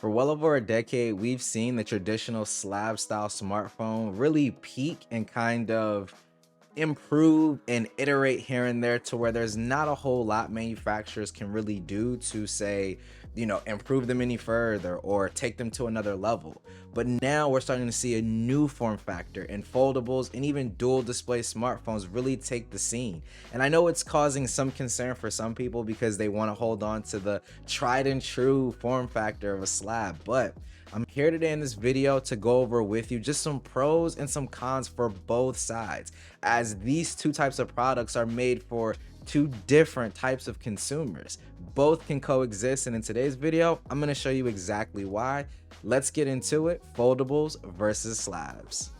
For well over a decade, we've seen the traditional slab style smartphone really peak and kind of improve and iterate here and there to where there's not a whole lot manufacturers can really do to say, improve them any further or take them to another level. But now we're starting to see a new form factor, and foldables and even dual display smartphones really take the scene. And I know it's causing some concern for some people because they want to hold on to the tried and true form factor of a slab, but I'm here today in this video to go over with you just some pros and some cons for both sides, as these two types of products are made for two different types of consumers. Both can coexist, and in today's video, I'm going to show you exactly why. Let's get into it. Foldables versus slabs.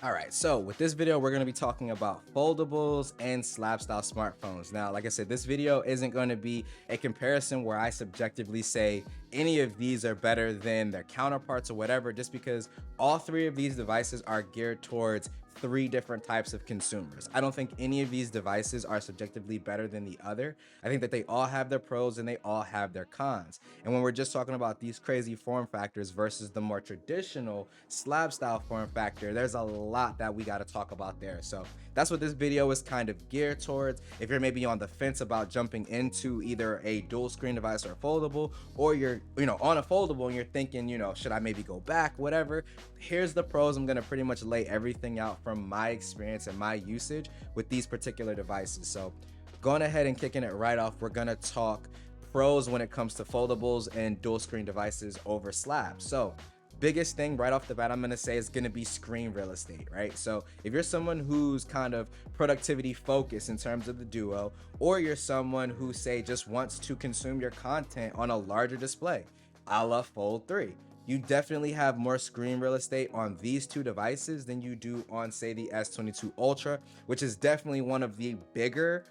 All right, so with this video, we're going to be talking about foldables and slab style smartphones. Now, like I said, this video isn't going to be a comparison where I subjectively say any of these are better than their counterparts or whatever, just because all three of these devices are geared towards three different types of consumers. I don't think any of these devices are subjectively better than the other. I think that they all have their pros and they all have their cons. And when we're just talking about these crazy form factors versus the more traditional slab style form factor, there's a lot that we got to talk about there. So that's what this video is kind of geared towards. If you're maybe on the fence about jumping into either a dual screen device or a foldable, or you're on a foldable and you're thinking, should I maybe go back, whatever, here's the pros. I'm going to pretty much lay everything out from my experience and my usage with these particular devices. So going ahead and kicking it right off, we're going to talk pros when it comes to foldables and dual screen devices over slabs. So biggest thing right off the bat I'm going to say is going to be screen real estate, right? So if you're someone who's kind of productivity focused in terms of the duo, or you're someone who say just wants to consume your content on a larger display, a la Fold 3, you definitely have more screen real estate on these two devices than you do on, say, the S22 Ultra, which is definitely one of the bigger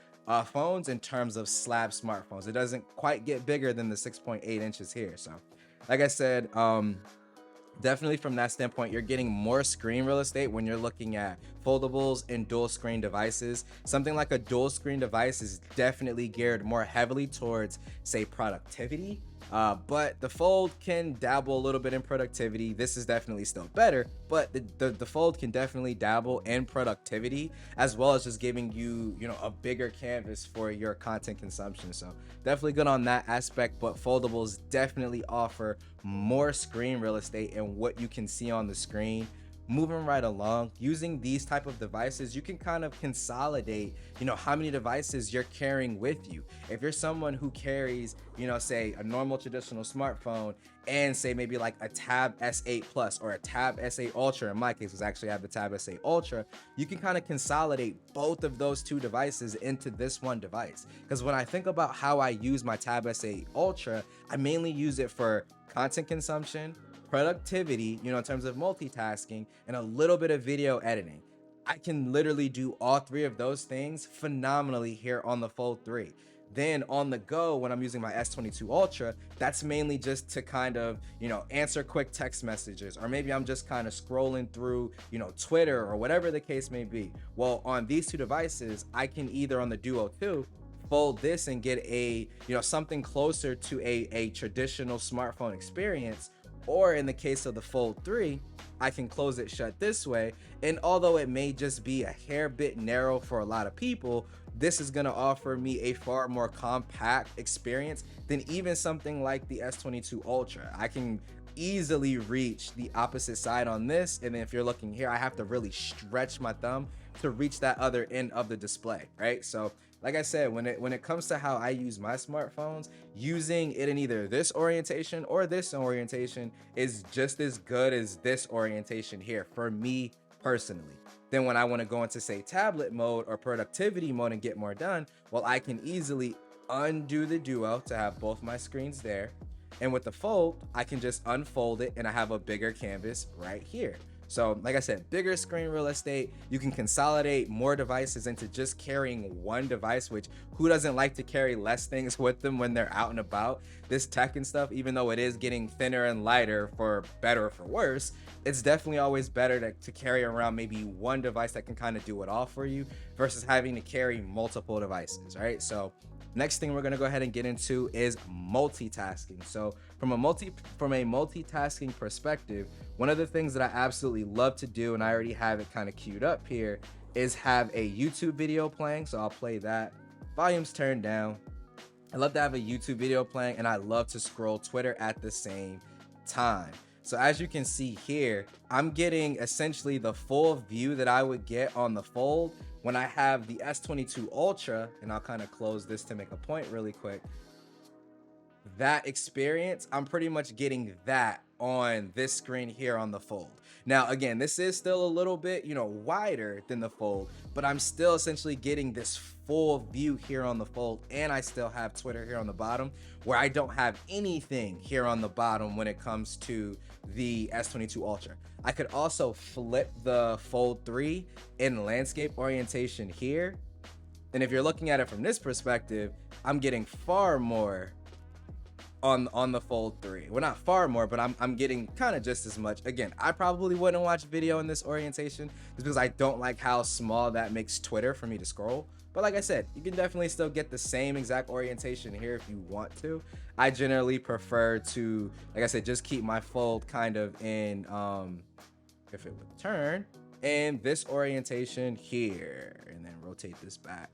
phones in terms of slab smartphones. It doesn't quite get bigger than the 6.8 inches here. So like I said, definitely from that standpoint, you're getting more screen real estate when you're looking at foldables and dual screen devices. Something like a dual screen device is definitely geared more heavily towards, say, productivity. But the Fold can dabble a little bit in productivity. This is definitely still better, but the Fold can definitely dabble in productivity, as well as just giving you, a bigger canvas for your content consumption. So definitely good on that aspect, but foldables definitely offer more screen real estate and what you can see on the screen. Moving right along, using these type of devices, you can kind of consolidate, how many devices you're carrying with you. If you're someone who carries, say a normal traditional smartphone and say maybe like a Tab S8 Plus or a Tab S8 Ultra, in my case, because I actually have the Tab S8 Ultra, you can kind of consolidate both of those two devices into this one device. Because when I think about how I use my Tab S8 Ultra, I mainly use it for content consumption, productivity, in terms of multitasking, and a little bit of video editing. I can literally do all three of those things phenomenally here on the Fold 3. Then on the go, when I'm using my S22 Ultra, that's mainly just to kind of, answer quick text messages, or maybe I'm just kind of scrolling through, Twitter or whatever the case may be. Well, on these two devices, I can either on the Duo 2 fold this and get a, something closer to a traditional smartphone experience, or in the case of the Fold 3, I can close it shut this way. And although it may just be a hair bit narrow for a lot of people, this is going to offer me a far more compact experience than even something like the S22 Ultra. I can easily reach the opposite side on this, and then if you're looking here, I have to really stretch my thumb to reach that other end of the display, right? So like I said, when it comes to how I use my smartphones, using it in either this orientation or this orientation is just as good as this orientation here for me personally. Then when I want to go into, say, tablet mode or productivity mode and get more done, well, I can easily undo the Duo to have both my screens there. And with the Fold, I can just unfold it and I have a bigger canvas right here. So like I said, bigger screen real estate, you can consolidate more devices into just carrying one device, which who doesn't like to carry less things with them when they're out and about? This tech and stuff, even though it is getting thinner and lighter for better or for worse, it's definitely always better to carry around maybe one device that can kind of do it all for you versus having to carry multiple devices, right? So next thing we're going to go ahead and get into is multitasking. So from a multitasking perspective, one of the things that I absolutely love to do, and I already have it kind of queued up here, is have a YouTube video playing. So I'll play that. Volume's turned down. I love to have a YouTube video playing, and I love to scroll Twitter at the same time. So as you can see here, I'm getting essentially the full view that I would get on the Fold when I have the S22 Ultra, and I'll kind of close this to make a point really quick. That experience, I'm pretty much getting that on this screen here on the Fold. Now, again, this is still a little bit, wider than the Fold, but I'm still essentially getting this full view here on the Fold, and I still have Twitter here on the bottom, where I don't have anything here on the bottom when it comes to the S22 Ultra. I could also flip the Fold 3 in landscape orientation here, and if you're looking at it from this perspective, I'm getting far more on the Fold 3. Well, not far more, but I'm getting kind of just as much. Again, I probably wouldn't watch video in this orientation just because I don't like how small that makes Twitter for me to scroll. But like I said, you can definitely still get the same exact orientation here if you want to. I generally prefer to, like I said, just keep my Fold kind of in, if it would turn, in this orientation here, and then rotate this back.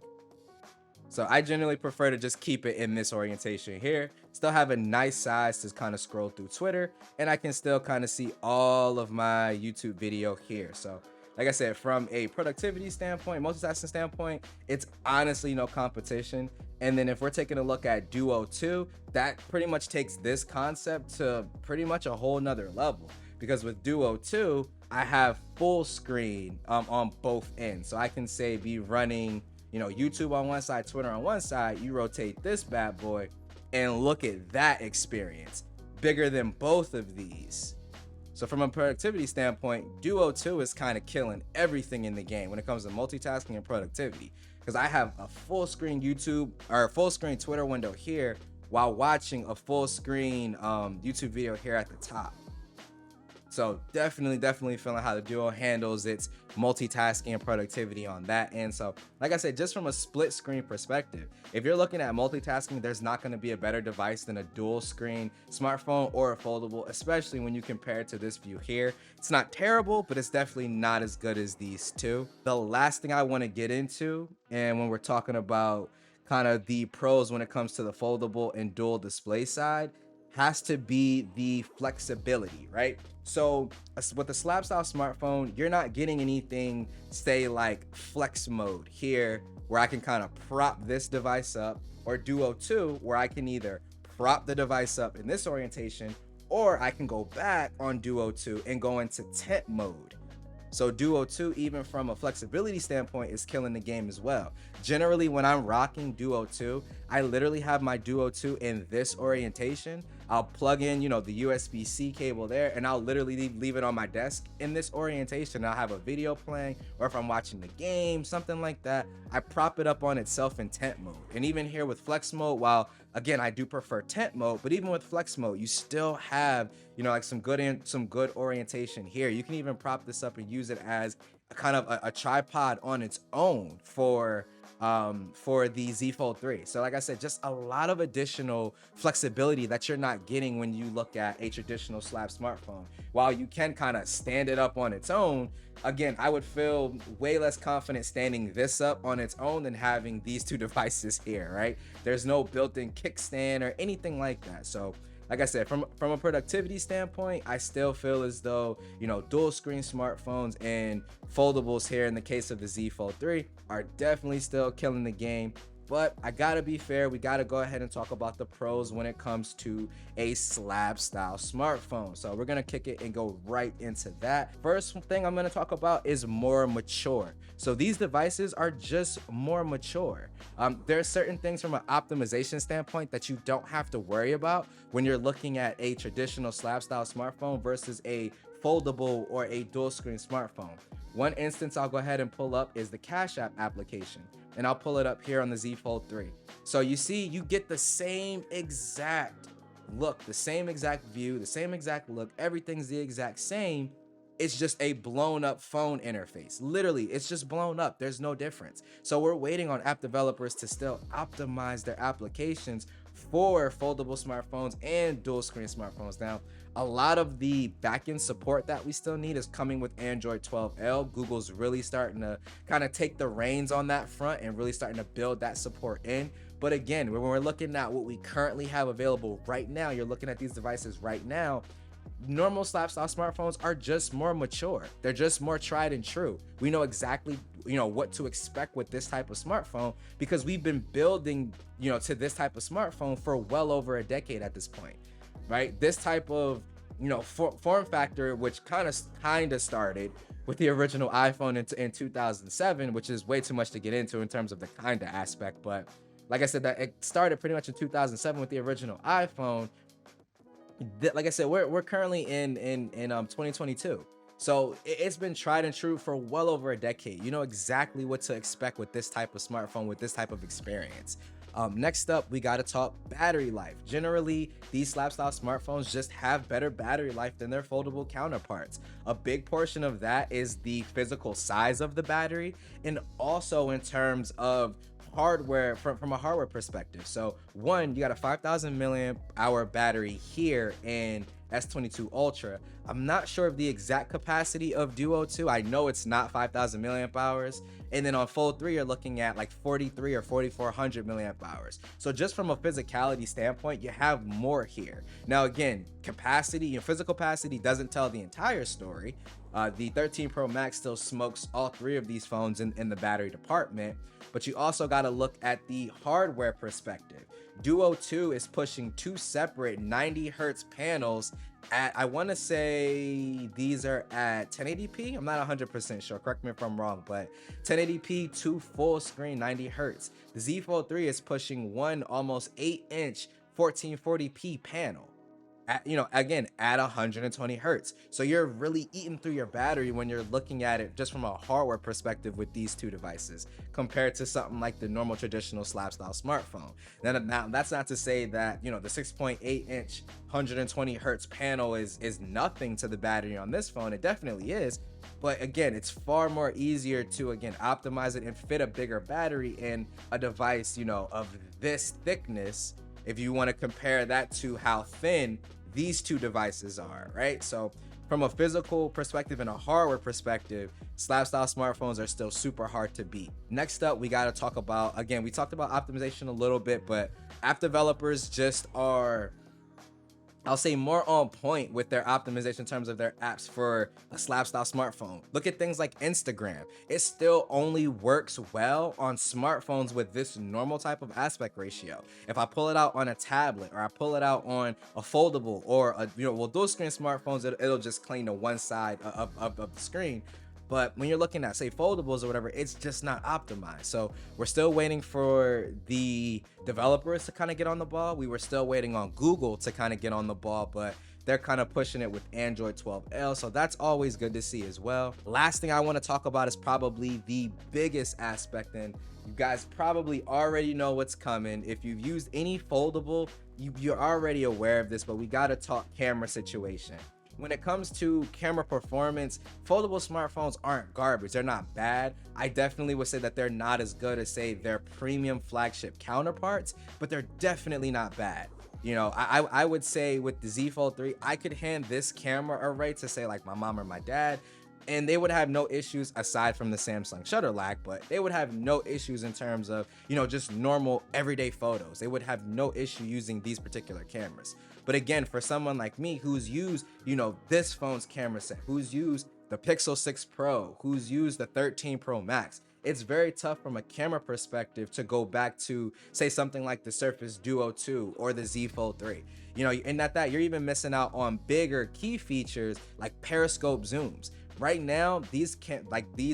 So I generally prefer to just keep it in this orientation here. Still have a nice size to kind of scroll through Twitter, and I can still kind of see all of my YouTube video here. So like I said, from a productivity standpoint, multitasking standpoint, it's honestly no competition. And then if we're taking a look at Duo 2, that pretty much takes this concept to pretty much a whole nother level. Because with Duo 2, I have full screen on both ends. So I can say be running YouTube on one side, Twitter on one side, you rotate this bad boy and look at that experience, bigger than both of these. So from a productivity standpoint, Duo 2 is kind of killing everything in the game when it comes to multitasking and productivity, because I have a full screen YouTube or a full screen Twitter window here while watching a full screen YouTube video here at the top. So definitely feeling how the Duo handles its multitasking and productivity on that end. So like I said, just from a split screen perspective, if you're looking at multitasking, there's not going to be a better device than a dual screen smartphone or a foldable, especially when you compare it to this view here. It's not terrible, but it's definitely not as good as these two. The last thing I want to get into, and when we're talking about kind of the pros when it comes to the foldable and dual display side, has to be the flexibility, right? So with the slab style smartphone, you're not getting anything, say like flex mode here, where I can kind of prop this device up, or Duo 2, where I can either prop the device up in this orientation, or I can go back on Duo 2 and go into tent mode. So Duo 2, even from a flexibility standpoint, is killing the game as well. Generally, when I'm rocking Duo 2, I literally have my Duo 2 in this orientation. I'll plug in, the USB-C cable there, and I'll literally leave it on my desk in this orientation. I'll have a video playing, or if I'm watching the game, something like that, I prop it up on itself in tent mode. And even here with flex mode, while again, I do prefer tent mode, but even with flex mode, you still have, like some good orientation here. You can even prop this up and use it as a kind of a tripod on its own for the Z Fold 3. So like I said, just a lot of additional flexibility that you're not getting when you look at a traditional slab smartphone. While you can kind of stand it up on its own, again, I would feel way less confident standing this up on its own than having these two devices here, right? There's no built-in kickstand or anything like that. So like I said, from a productivity standpoint, I still feel as though, dual screen smartphones and foldables here in the case of the Z Fold 3 are definitely still killing the game. But I gotta be fair, we gotta go ahead and talk about the pros when it comes to a slab style smartphone. So we're gonna kick it and go right into that. First thing I'm gonna talk about is more mature. So these devices are just more mature. There are certain things from an optimization standpoint that you don't have to worry about when you're looking at a traditional slab style smartphone versus a foldable or a dual screen smartphone. One instance I'll go ahead and pull up is the Cash App application, and I'll pull it up here on the Z Fold 3. So you see, you get the same exact look, the same exact view, the same exact look, everything's the exact same. It's just a blown up phone interface. Literally, it's just blown up. There's no difference. So we're waiting on app developers to still optimize their applications for foldable smartphones and dual screen smartphones. Now, a lot of the backend support that we still need is coming with Android 12L. Google's really starting to kind of take the reins on that front and really starting to build that support in. But again, when we're looking at what we currently have available right now, you're looking at these devices right now, normal slab style smartphones are just more mature. They're just more tried and true. We know exactly, what to expect with this type of smartphone because we've been building, to this type of smartphone for well over a decade at this point, right? This type of, form factor, which kind of started with the original iPhone in 2007, which is way too much to get into in terms of the kind of aspect. But like I said, that it started pretty much in 2007 with the original iPhone. Like I said, we're currently in 2022, so it's been tried and true for well over a decade. You know exactly what to expect with this type of smartphone, with this type of experience. Next up, we got to talk battery life. Generally, these slab style smartphones just have better battery life than their foldable counterparts. A big portion of that is the physical size of the battery, and also in terms of hardware, from a hardware perspective. So one, you got a 5,000 milliamp hour battery here in S22 Ultra. I'm not sure of the exact capacity of Duo 2. I know it's not 5,000 milliamp hours. And then on Fold 3, you're looking at like 43 or 4,400 milliamp hours. So just from a physicality standpoint, you have more here. Now, again, capacity, physical capacity doesn't tell the entire story. The 13 Pro Max still smokes all three of these phones in the battery department, but you also got to look at the hardware perspective. Duo 2 is pushing two separate 90 hertz panels at, I want to say these are at 1080p. I'm not 100% sure. Correct me if I'm wrong, but 1080p, two full screen 90 hertz. The Z Fold 3 is pushing one almost 8-inch 1440p panel. Again, at 120 hertz. So you're really eating through your battery when you're looking at it just from a hardware perspective with these two devices compared to something like the normal traditional slab style smartphone. Now that's not to say that, the 6.8-inch 120 hertz panel is nothing to the battery on this phone. It definitely is. But again, it's far more easier to, again, optimize it and fit a bigger battery in a device, of this thickness, if you want to compare that to how thin these two devices are, right? So from a physical perspective and a hardware perspective, slab style smartphones are still super hard to beat. Next up, we got to talk about, again, we talked about optimization a little bit, but app developers just are, I'll say, more on point with their optimization in terms of their apps for a slab style smartphone. Look at things like Instagram. It still only works well on smartphones with this normal type of aspect ratio. If I pull it out on a tablet or I pull it out on a foldable or dual screen smartphones, it'll just cling to one side of the screen. But when you're looking at, say, foldables or whatever, it's just not optimized. So we're still waiting for the developers to kind of get on the ball. We were still waiting on Google to kind of get on the ball, but they're kind of pushing it with Android 12L. So that's always good to see as well. Last thing I want to talk about is probably the biggest aspect, and you guys probably already know what's coming. If you've used any foldable, you're already aware of this, but we got to talk camera situation. When it comes to camera performance, foldable smartphones aren't garbage. They're not bad. I definitely would say that they're not as good as, say, their premium flagship counterparts, but they're definitely not bad. I would say with the Z Fold 3, I could hand this camera array to, say, like my mom or my dad, and they would have no issues aside from the Samsung shutter lag, but they would have no issues in terms of, just normal everyday photos. They would have no issue using these particular cameras. But again, for someone like me who's used, this phone's camera set, who's used the Pixel 6 Pro, who's used the 13 Pro Max, it's very tough from a camera perspective to go back to, say, something like the Surface Duo 2 or the Z Fold 3. And at that, you're even missing out on bigger key features like periscope zooms. Right now, these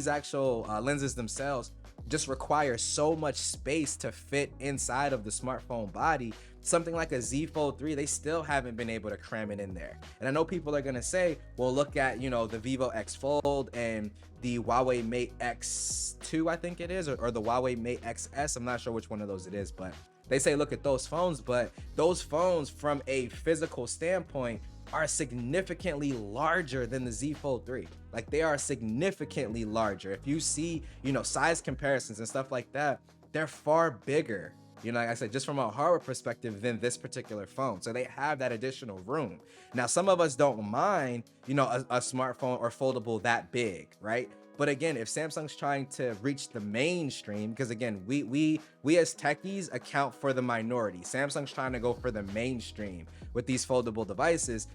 actual lenses themselves just require so much space to fit inside of the smartphone body. Something like a Z Fold 3, they still haven't been able to cram it in there. And I know people are gonna say, well, look at, you know, the Vivo X Fold and the Huawei Mate X2, I think it is, or the Huawei Mate XS. I'm not sure which one of those it is, but they say look at those phones. But those phones from a physical standpoint are significantly larger than the Z Fold 3. Like, they are significantly larger. If you see, you know, size comparisons and stuff like that, they're far bigger, you know, like I said, just from a hardware perspective than this particular phone. So they have that additional room. Now, some of us don't mind, you know, a smartphone or foldable that big, right? But again, if Samsung's trying to reach the mainstream, because again, we as techies account for the minority. Samsung's trying to go for the mainstream with these foldable devices.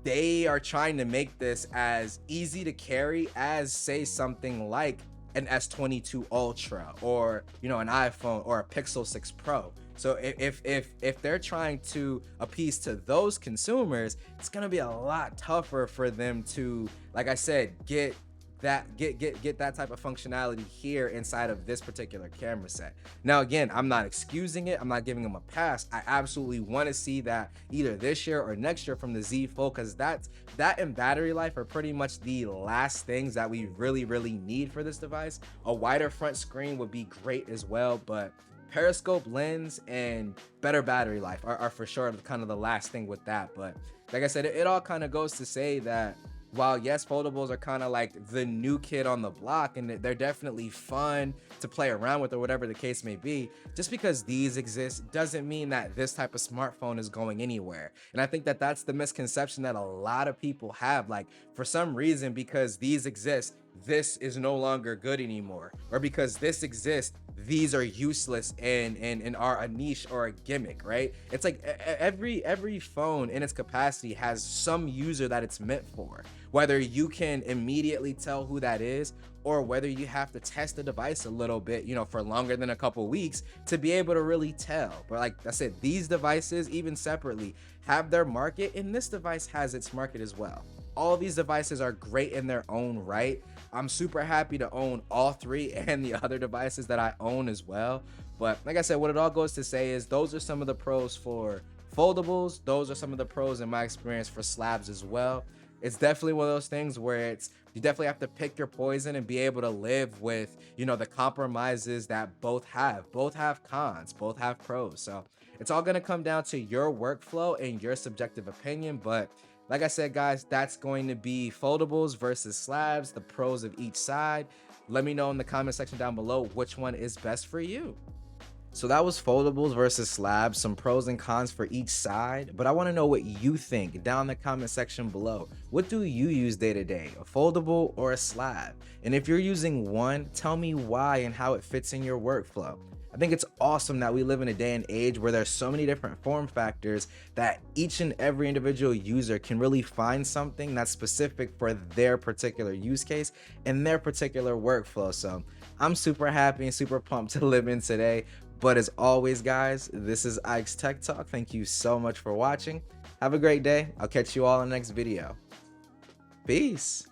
They are trying to make this as easy to carry as, say, something like an S22 Ultra, or, you know, an iPhone or a Pixel 6 Pro. So if they're trying to appease to those consumers, it's gonna be a lot tougher for them to, like I said, get that type of functionality here inside of this particular camera set. Now, again, I'm not excusing it. I'm not giving them a pass. I absolutely want to see that either this year or next year from the Z Fold, because that and battery life are pretty much the last things that we really need for this device. A wider front screen would be great as well, but periscope lens and better battery life are for sure kind of the last thing with that. But like I said, it all kind of goes to say that while yes, foldables are kind of like the new kid on the block, and they're definitely fun to play around with or whatever the case may be, just because these exist doesn't mean that this type of smartphone is going anywhere. And I think that that's the misconception that a lot of people have. Like, for some reason, because these exist, this is no longer good anymore, or because this exists, these are useless and are a niche or a gimmick, right? It's like every phone in its capacity has some user that it's meant for, whether you can immediately tell who that is, or whether you have to test the device a little bit, you know, for longer than a couple weeks to be able to really tell. But like I said, these devices, even separately, have their market, and this device has its market as well. All these devices are great in their own right. I'm super happy to own all three and the other devices that I own as well. But like I said, what it all goes to say is those are some of the pros for foldables. Those are some of the pros in my experience for slabs as well. It's definitely one of those things where you definitely have to pick your poison and be able to live with, you know, the compromises that both have. Both have cons, both have pros. So it's all going to come down to your workflow and your subjective opinion. But like I said, guys, that's going to be foldables versus slabs, the pros of each side. Let me know in the comment section down below which one is best for you. So that was foldables versus slabs, some pros and cons for each side. But I want to know what you think down in the comment section below. What do you use day to day, a foldable or a slab? And if you're using one, tell me why and how it fits in your workflow. I think it's awesome that we live in a day and age where there's so many different form factors that each and every individual user can really find something that's specific for their particular use case and their particular workflow. So I'm super happy and super pumped to live in today. But as always, guys, this is Ike's Tech Talk. Thank you so much for watching. Have a great day. I'll catch you all in the next video. Peace.